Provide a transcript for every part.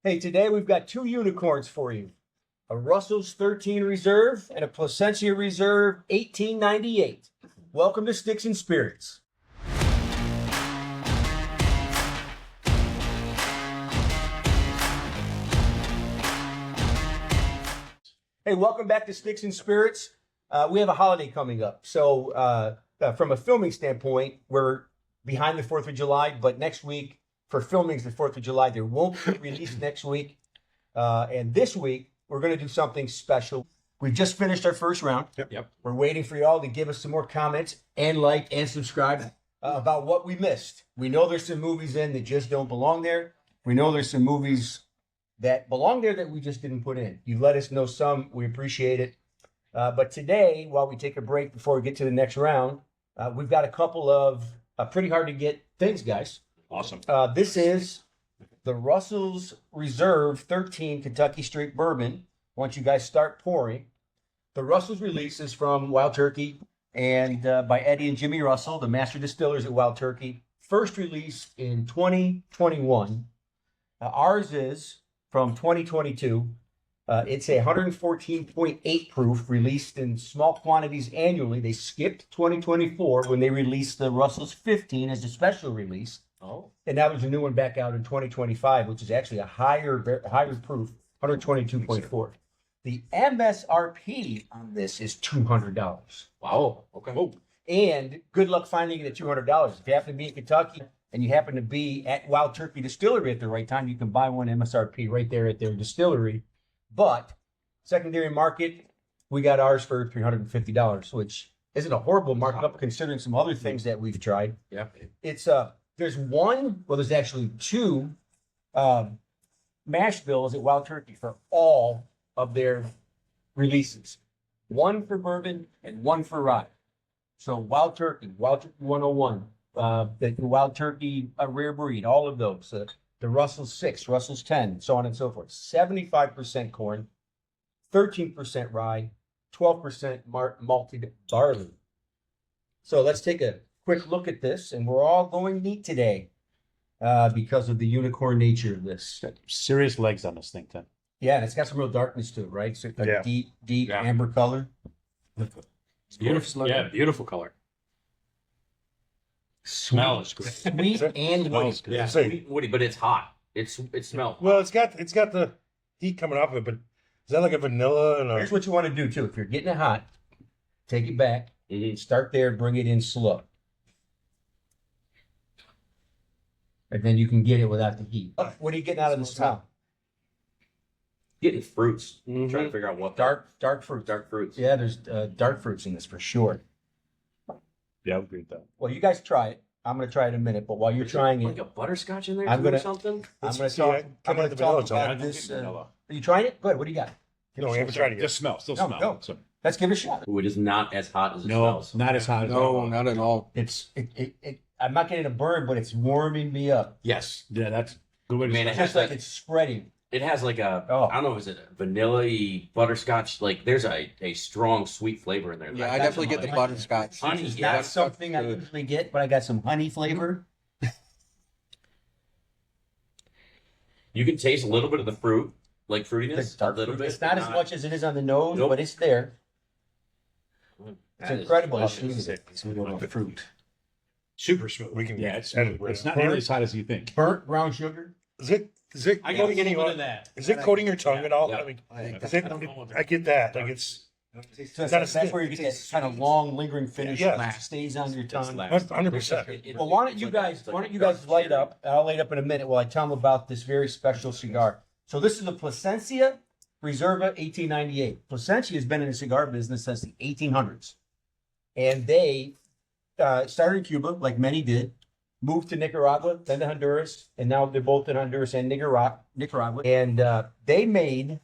Hey, today we've got two unicorns for you. A Russell's 13 Reserve and a Plasencia Reserve 1898. Welcome to Sticks and Spirits. Hey, welcome back to Sticks and Spirits. We have a holiday coming up. So from a filming standpoint, we're behind the 4th of July, but next week, for filmings the 4th of July, there won't be released next week. And this week, we're going to do something special. We just finished our first round. Yep. We're waiting for y'all to give us some more comments and like and subscribe about what we missed. We know there's some movies in that just don't belong there. We know there's some movies that belong there that we just didn't put in. You've let us know some. We appreciate it. But today, while we take a break before we get to the next round, we've got a couple of pretty hard to get things, guys. Awesome. This is the Russell's Reserve 13 Kentucky Straight Bourbon. Once you guys start pouring, the Russell's release is from Wild Turkey and by Eddie and Jimmy Russell, the master distillers at Wild Turkey. First released in 2021. Ours is from 2022. It's a 114.8 proof, released in small quantities annually. They skipped 2024 when they released the Russell's 15 as a special release. Oh. And now there's a new one back out in 2025, which is actually a higher proof, 122.4. The MSRP on this is $200. Wow. Okay. Oh. And good luck finding it at $200. If you happen to be in Kentucky and you happen to be at Wild Turkey Distillery at the right time, you can buy one MSRP right there at their distillery. But secondary market, we got ours for $350, which isn't a horrible markup considering some other things that we've tried. Yeah. It's there's actually two mash bills at Wild Turkey for all of their releases. One for bourbon and one for rye. So Wild Turkey 101, the Wild Turkey Rare Breed, all of those. The Russell's 6, Russell's 10, so on and so forth. 75% corn, 13% rye, 12% malted barley. So let's take a quick look at this, and we're all going neat today because of the unicorn nature of this. Serious legs on this thing, then. Yeah, and it's got some real darkness to it, right? So a Yeah. deep amber color. It's beautiful. Yeah, beautiful color. Smell is good. Sweet and woody. Yeah, Say- woody, but it's hot. It smells. Well, it's got the heat coming off of it, but is that like a vanilla and Here's a what you want to do, too. If you're getting it hot, take it back. Mhm. Start there, bring it in slow. And then you can get it without the heat. What are you getting out of the smell? Getting fruits. Mhm. Trying to figure out what Dark fruits. dark fruits. Yeah, there's dark fruits in this for sure. yeah, I would agree with that. Well, you guys try it. I'm going to try it in a minute, but while you're trying like it, a butterscotch in there I'm too gonna- or something. I'm going to See, talk. I I'm going the to talk vanilla zone. about this. Are you trying it? Good. What do you got? No, we haven't tried it yet. Just smell, still No, smell. go. So, Let's give it a shot. Ooh, it is not as hot as it no, smells. not as hot as No, not at all. I'm not getting a burn, but it's warming me up. Yes. Yeah, that's a good way to Man, smell. It's just like it's spreading. It has like a, Oh. I don't know, is it a vanilla-y butterscotch? Like there's a strong sweet flavor in there. Yeah, Like, I that's definitely get the like- butterscotch. Honey, It's yeah. not something I usually get, but I got some honey flavor. You can taste a little bit of the fruit, like fruitiness, It's dark a little fruit. bit. It's not as much as it is on the nose, Nope. but it's there. It's That is incredible. delicious. Fruit. Super smooth. We can Yeah, it's edit it right it's now. not nearly as hot as you think. Burnt brown sugar. Is it I coating get a any little bit of that. Is it coating your tongue at all? Yeah. I mean, I think is it, I get that. Like it's So not a that's where you get that kind of long, lingering finish Yeah. that stays on your tongue. 100%. Well, why don't you guys light up? I'll light up in a minute while I tell them about this very special cigar. So this is the Plasencia Reserva 1898. Plasencia has been in the cigar business since the 1800s. And they started in Cuba, like many did, moved to Nicaragua, then to Honduras, and now they're both in Honduras and Nicaragua. And they made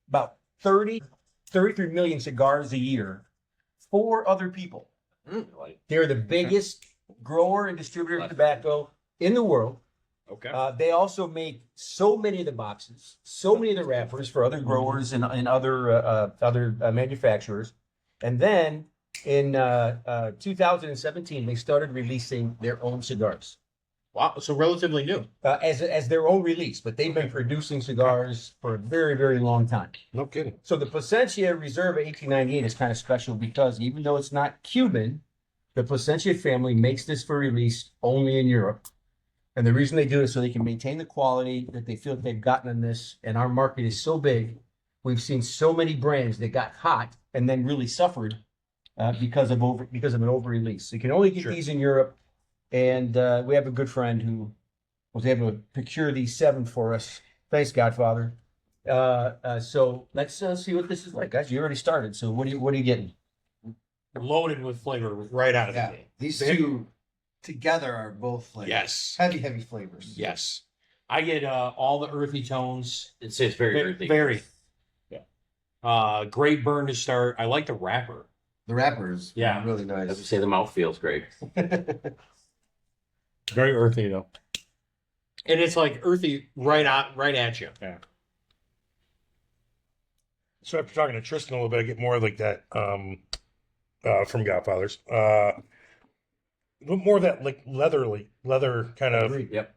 about 33 million cigars a year for other people. They're the biggest grower and distributor of tobacco in the world. Okay. They also make so many of the boxes, so many of the wrappers for other growers and other manufacturers. And then in 2017, they started releasing their own cigars. Wow, so relatively new. as their own release, but they've been producing cigars for a very, very long time. No kidding. So the Plasencia Reserva 1898 is kind of special because even though it's not Cuban, the Plasencia family makes this for release only in Europe. And the reason they do it is so they can maintain the quality that they feel that they've gotten on this. And our market is so big. We've seen so many brands that got hot and then really suffered because of an over release. So you can only get Sure. these in Europe. And we have a good friend who was able to procure these 7 for us. Thanks, Godfather. So let's see what this is like, guys. You already started. So what are you getting? Loaded with flavor right out of Yeah, the gate. these two together are both flavors. Yes. Heavy flavors. Yes. I get all the earthy tones. It's very Ve- earthy. Very. Yeah. Great burn to start. I like the wrapper. The wrappers, Yeah. really As we nice. say, the mouth feels great. Very earthy though. And it's like earthy right at you. So after talking to Tristan a little bit, I get more like that from Godfathers. A little more of that like leather kind of. Agreed. Yep.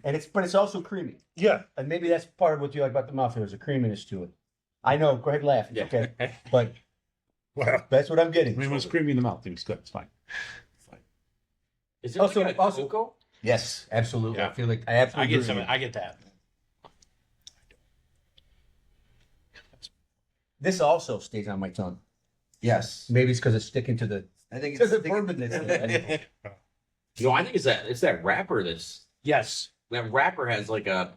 And it's also creamy. Yeah, And maybe that's part of what you like about the mouthfeel. There's a creaminess to it. I know. Go ahead, and laugh. It's Yeah. okay. But wow. that's what I'm I getting. mean, when it's creamy in the mouth, it's good. It's fine. Is it Also- like a also- cocoa? Yes, absolutely. Yeah. I feel like I absolutely I get agree. some. I get that. This also stays on my tongue. Yes, Maybe it's because it's sticking to the I think because it's of bourbon that's in it. No, I think it's that wrapper Yes. that wrapper has like a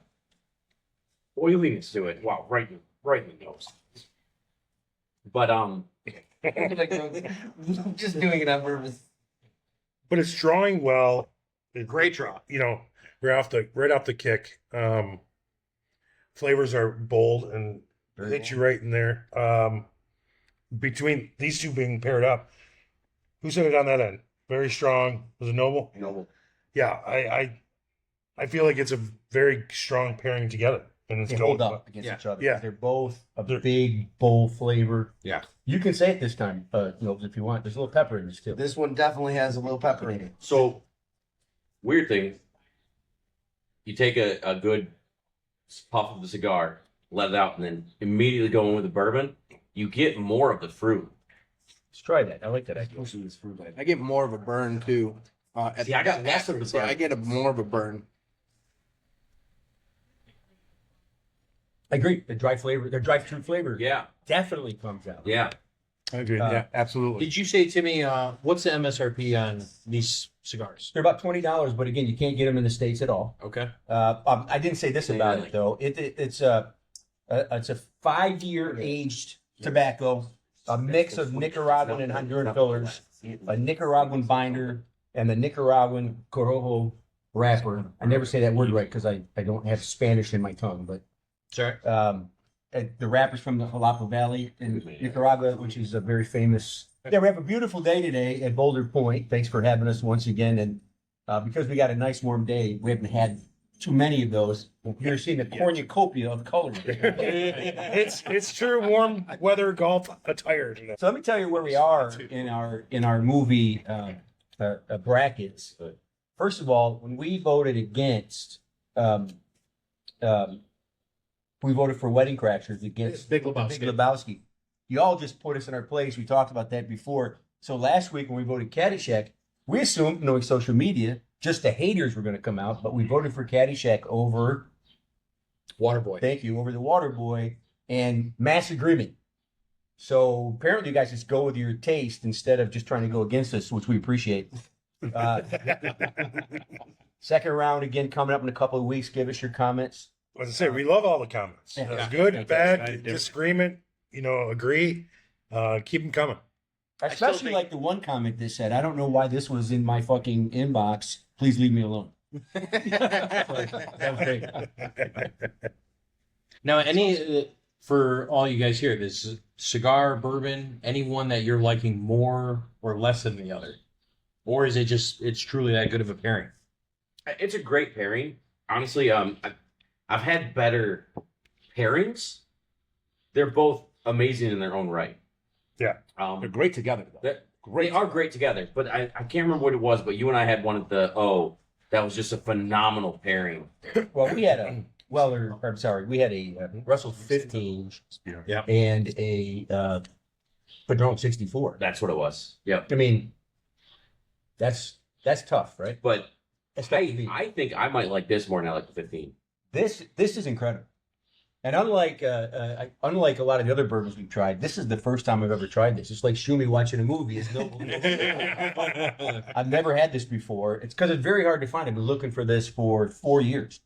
oiliness to it. Wow, right in the nose. But just doing it on purpose. But it's drawing well. Great draw. You know, right off the kick. Flavors are bold and hit you right in there. Between these two being paired up, who said it on that end? Very strong. Was it Noble? Noble. Yeah, I feel like it's a very strong pairing together, and it's They going hold up against Yeah. each other. Yeah. They're both a They're- big, bold flavor. Yeah. You can say it this time, if you want. There's a little pepper in this too. This one definitely has a little pepper in it. So weird thing. You take a good puff of the cigar, let it out, and then immediately go in with the bourbon. You get more of the fruit. Let's try that. I like that idea. Most of this fruit. I get more of a burn too. See, I got less of the burn. I get more of a burn. I agree. The dry fruit flavor Yeah, definitely comes out. yeah. I agree. Uh, Yeah, absolutely. Did you say, Timmy, what's the MSRP on these cigars? They're about $20, but again, you can't get them in the States at all. Okay. I didn't say this about it though. It's a 5-year aged tobacco, a mix of Nicaraguan and Honduran fillers, a Nicaraguan binder, and the Nicaraguan Corojo wrapper. I never say that word right because I don't have Spanish in my tongue, but Sorry. and the wrappers from the Jalapa Valley in Nicaragua, which is a very famous. Yeah, we have a beautiful day today at Boulder Point. Thanks for having us once again. And because we got a nice warm day, we haven't had too many of those. You're seeing a cornucopia of colors. It's true warm weather golf attire. You know? So let me tell you where we are in our movie brackets. First of all, when we voted against, we voted for Wedding Crashers against Big Lebowski. Big Lebowski. You all just put us in our place. We talked about that before. So last week when we voted Caddyshack, we assumed, knowing social media, just the haters were going to come out, but we voted for Caddyshack over, Waterboy. thank you, over the Waterboy and mass agreement. So apparently you guys just go with your taste instead of just trying to go against us, which we appreciate. Second round again coming up in a couple of weeks. Give us your comments. As I say, we love all the comments. Yeah. Good, Yeah, I bad, do. disagreement, agree. Keep them coming. still Especially think- like the one comment that said, I don't know why this was in my fucking inbox. Please leave me alone. That was great. Now, for all you guys here, this cigar, bourbon, any one that you're liking more or less than the other? Or is it just, it's truly that good of a pairing? It's a great pairing. Honestly, I've had better pairings. They're both amazing in their own right. Yeah. They're great together though. They are great together, but I can't remember what it was, but you and I had one at the that was just a phenomenal pairing. Well, we had a we had a Russell 15 Yeah. and a Padron 64. That's what it was. Yep. I mean, that's tough, right? But Especially I think I might like this more than I like the 15. this is incredible. And unlike a lot of the other bourbons we've tried, this is the first time I've ever tried this. It's like Shumi watching a movie. It's no, I've never had this before. It's because it's very hard to find. I've been looking for this for 4 years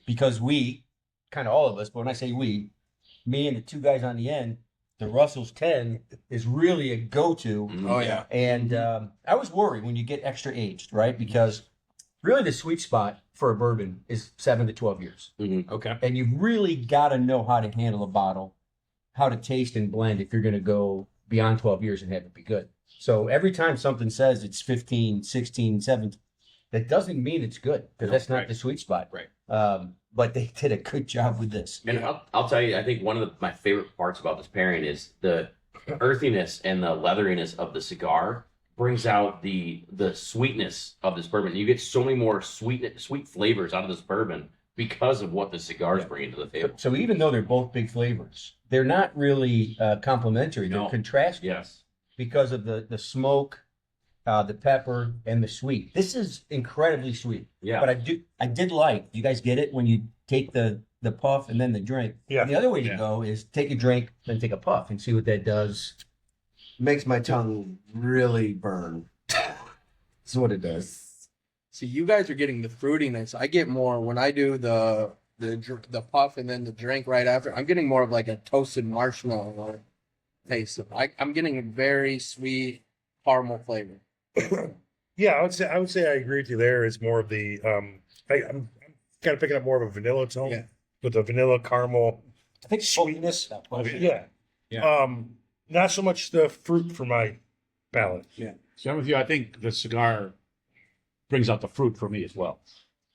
because we, kind of all of us, but when I say we, me and the two guys on the end, the Russell's 10 is really a go-to. Oh yeah. And I was worried when you get extra aged, right? Because really the sweet spot for a bourbon is 7 to 12 years. Okay. And you really got to know how to handle a bottle, how to taste and blend if you're going to go beyond 12 years and have it be good. So every time something says it's 15, 16, 17, that doesn't mean it's good because that's not right. the sweet spot. Right. But they did a good job with this. And I'll tell you, I think one of my favorite parts about this pairing is the earthiness and the leatheriness of the cigar brings out the sweetness of this bourbon. You get so many more sweet flavors out of this bourbon because of what the cigars bring to the table. So even though they're both big flavors, they're not really complementary. They're No. contrasting Yes. because of the smoke, the pepper, and the sweet. This is incredibly sweet. Yeah. But I did like. You guys get it when you take the puff and then the drink. Yeah. And the other way to Yeah. go is take a drink, then take a puff, and see what that does. Makes my tongue really burn. That's what it does. See, you guys are getting the fruitiness. I get more when I do the puff and then the drink right after. I'm getting more of like a toasted marshmallow taste. I'm getting a very sweet caramel flavor. Yeah, I would say I agree with you there. It's more of the I'm kind of picking up more of a vanilla tone Yeah. with the vanilla caramel I think sweetness. Yeah. Yeah. Not so much the fruit for my palate. So I'm with you. I think the cigar brings out the fruit for me as well.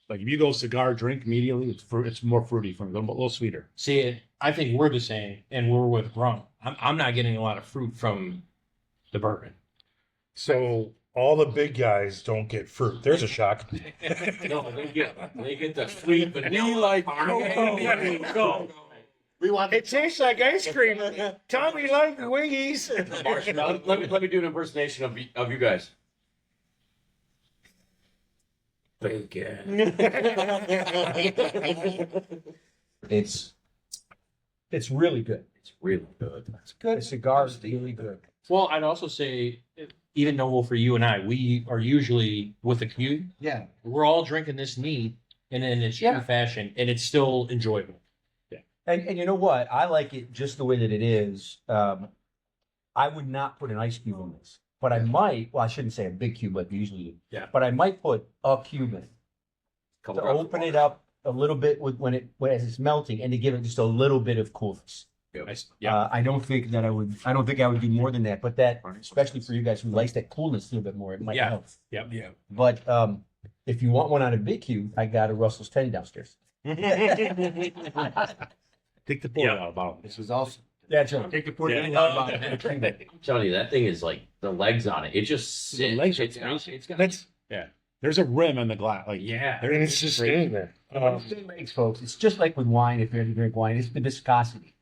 Like if you go cigar drink immediately, it's more fruity for me, a little sweeter. See, I think we're the same, and we're with rum. I'm not getting a lot of fruit from the bourbon. So all the big guys don't get fruit. There's a shock. No, they get the sweet vanilla. like Go. We want It tastes like ice cream. Tommy like wingies. Marshmallow. Let me do an impersonation of you guys. It's really good. It's really good. It's good. The cigar is really good. Well, I'd also say, even though for you and I, we are usually with a cube, Yeah. we're all drinking this neat and in its true Yeah. fashion, and it's still enjoyable. And you know what? I like it just the way that it is. I would not put an ice cube on this, but I might. Well, I shouldn't say a big cube like we usually do. Yeah. But I might put a cube in Couple to drops of open water. it up a little bit as it's melting and to give it just a little bit of coolness. Yeah. I don't think I would do more than that. But that, especially for you guys who likes that coolness a little bit more, it might Yeah. help. Yep. Yeah. But if you want one on a big cube, I got a Russell's 10 downstairs. take the board out about This was awesome. That's right. Take the port Yeah. I'm telling you, that thing is like the legs on it. It just The sits. legs are It's got- it's got- That's There's a rim in the glass. Like Yeah. and it's just in there. Same legs, folks. It's just like with wine. If you ever drink wine, it's the viscosity.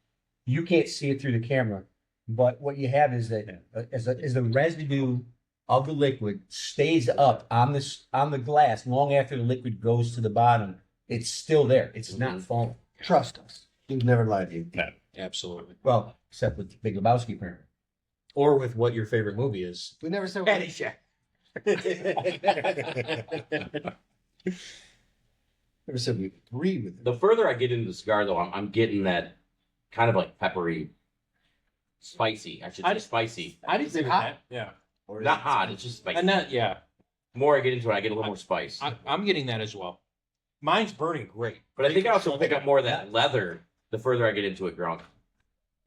You can't see it through the camera, but what you have is that as the residue of the liquid stays up on the glass long after the liquid goes to the bottom. It's still there. It's not falling. Trust us. We've never lied to you. Absolutely. Well, except with Big Lebowski, apparently. Or with what your favorite movie is. We never said never said we agree with it. The further I get into the cigar, though, I'm getting that kind of like peppery, spicy. I should say spicy. I didn't Is it think hot? that. Yeah. Or is Not it- hot. It's just spicy. And that, yeah. The more I get into it, I get a little more spice. I'm getting that as well. Mine's burning great. But I think I also pick up more of that leather the further I get into it drunk.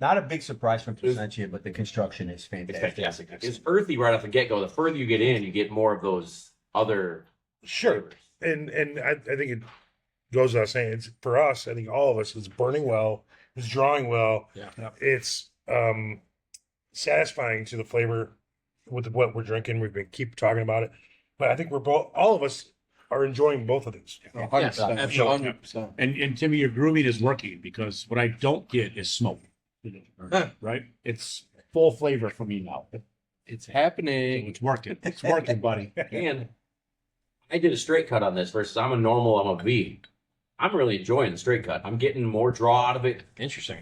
Not a big surprise from Plasencia, but the construction is It's fantastic. fantastic. It's earthy right off the get go. The further you get in, you get more of those other Sure. flavors. And I think it goes without saying, it's for us, I think all of us, it's burning well, it's drawing well. Yeah. It's satisfying to the flavor with what we're drinking. We've been keep talking about it. But I think all of us are enjoying both of these. 100%. Yes, 100%. And Timmy, your grooming is working because what I don't get is smoke. Right? It's full flavor for me now. It's happening. It's working. It's working, buddy. And I did a straight cut on this versus I'm a V. I'm really enjoying the straight cut. I'm getting more draw out of it. Interesting.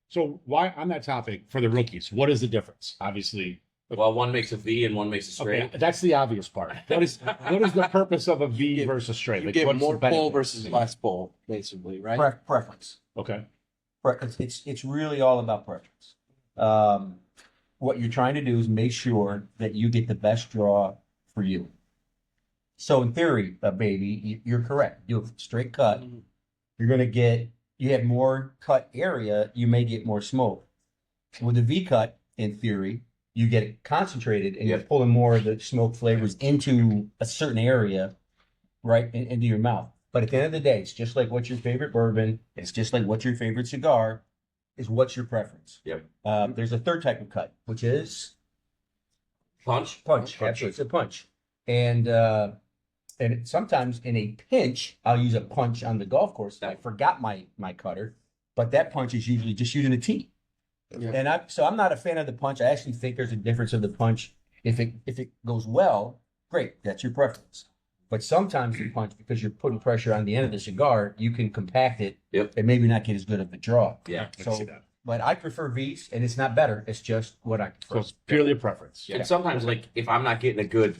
So why on that topic for the rookies? What is the difference? Obviously, Well, one makes a V and one makes a straight. okay, that's the obvious part. What is the purpose of a V get- versus straight? You Like, get what's the more benefit? pull versus less pull, basically, right? Preference. Okay. It's really all about preference. What you're trying to do is make sure that you get the best draw for you. So in theory, baby, you're correct. Do a straight cut. You're going to get, you have more cut area, you may get more smoke. With a V cut, in theory, you get it concentrated and you're pulling more of the smoke flavors into a certain area, right, into your mouth. But at the end of the day, it's just like what's your favorite bourbon. It's just like what's your favorite cigar. Is what's your preference. Yep. There's a third type of cut, which is Punch. punch. Absolutely, it's a punch. And sometimes in a pinch, I'll use a punch on the golf course. I forgot my cutter, but that punch is usually just using a tee. Yeah. And I'm not a fan of the punch. I actually think there's a difference of the punch. If it goes well, great, that's your preference. But sometimes the punch, because you're putting pressure on the end of the cigar, you can compact it and maybe not get as good of a draw. Yeah. I can see So, that. but I prefer V's, and it's not better. It's just what I So prefer. it's purely a preference. And sometimes, like, if I'm not getting a good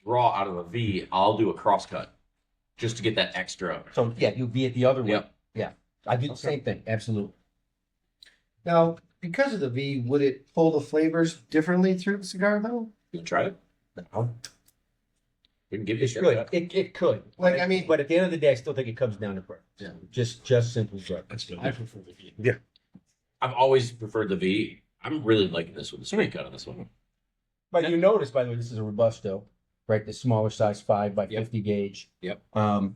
draw out of a V, I'll do a cross cut just to get that extra. So yeah, you'll be it the other way. Yep. Yeah, I do the same thing. Absolutely. Now, because of the V, would it pull the flavors differently through the cigar though? You try it? No, We can give you a it shot. could. It could. Like, I mean- but at the end of the day, I still think it comes down to preference. Yeah. Just simply preference. That's good. I prefer the V. I've always preferred the V. I'm really liking this with the straight cut on this one. But you notice, by the way, this is a Robusto, right? The smaller size 5 by 50 gauge. Yep.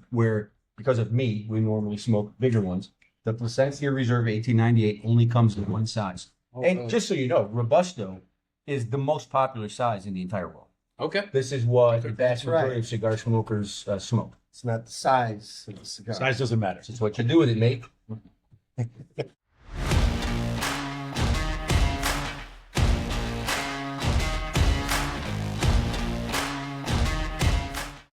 Where because of me, we normally smoke bigger ones. The Plasencia Reserva 1898 only comes in one size. And just so you know, Robusto is the most popular size in the entire world. Okay. This is what the vast That's right. majority of cigar smokers smoke. It's not the size of the cigar. Size doesn't matter. It's what you do with it, mate.